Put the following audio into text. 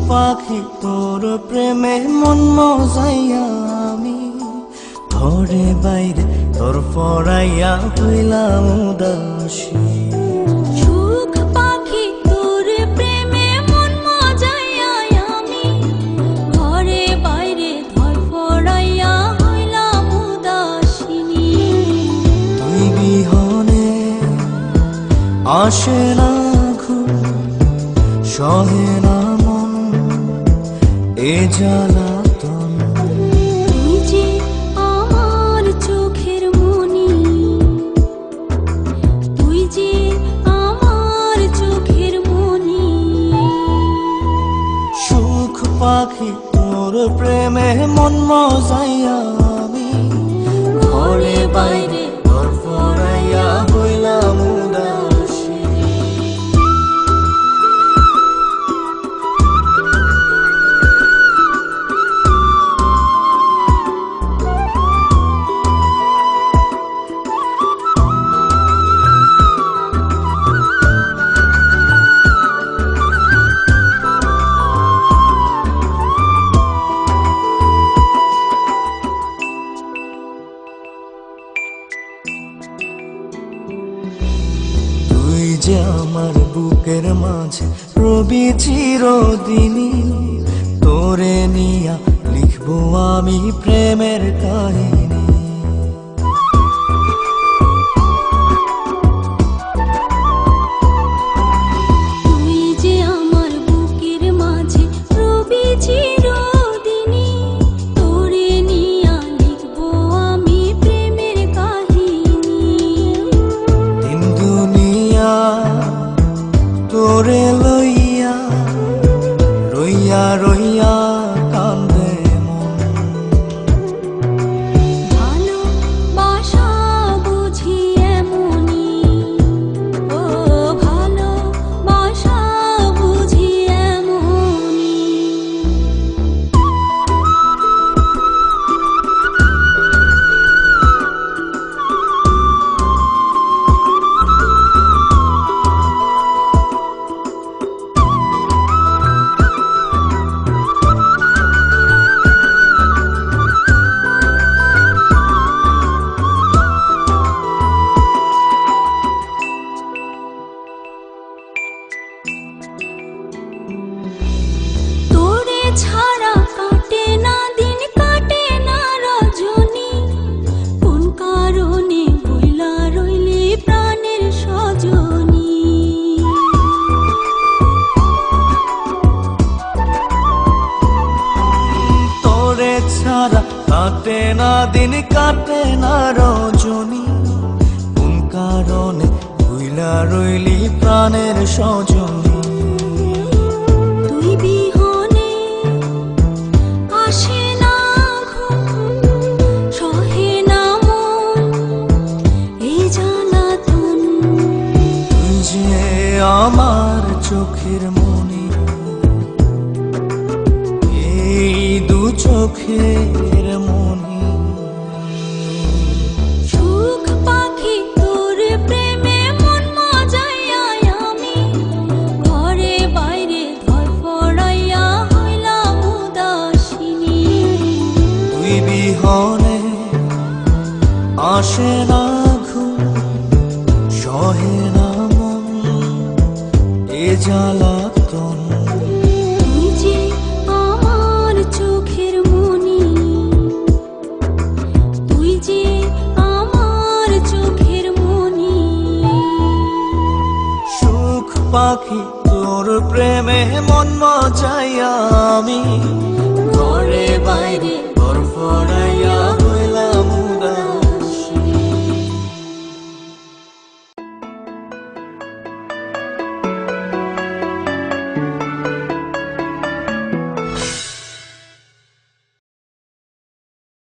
পাখি তোর প্রেমে মন মজাইয়া আমি ঘরে বাইরে তোর পড়াইয়া হইলাম উদাসী। সুখ পাখি তোর প্রেমে মন মজাইয়া আমি ঘরে বাইরে ধর পড়াইয়া হইলাম উদাসিনী। তুই বিহনে আসে না ঘুম, সহে না মন এ জ্বালাতন। তুই যে আমার চোখের মনি, তুই যে আমার চোখের মনি। সুখ পাখি তোর প্রেমে মন মজাইয়া আমি ঘরে বাইরে তোর পড়াইয়া হইলাম উদাসী। তুই যে আমার বুকের মাঝে রবি চিরদিনই, তোরে নিয়া লিখবো আমি প্রেমের কাহিনী। তুই যে আমার বুকের মাঝে রবি চিরদিনই, তোরে নিয়া লিখবো আমি প্রেমের কাহিনী। দিন দুনিয়া তোরে লইয়া রইয়া রইয়া কান্দে মন। ভালোবাসা বুঝি এমনি, ও ভালোবাসা বুঝি এমনি। তোরে ছাড়া কাটে না দিন, কাটে না রজনী। কোন কারণে বইলা রইলি প্রাণের সজনী। তোরে ছাড়া কাটে না দিন, কাটে না রজনী। কোন কারণে ভুইলা রইলি প্রাণের সজনী। তুই বিহনে আসে না ঘুম, সহে না মন এই জ্বালাতন। তুই যে আমার চোখের মনি, এই দু চোখের মনি। সুখ পাখি তোর প্রেমে মন মজাইয়া আমি ঘরে বাইরে ধর পড়াইয়া হইলাম উদাসিনী। তুই বিহনে আসে না ঘুম, সহে না মন এ জ্বালাতন। তুই যে আমার চোখের মনি, তুই যে আমার চোখের মনি। সুখ পাখি তোর প্রেমে মন মজাইয়া আমি ঘরে বাইরে তোর পড়াইয়া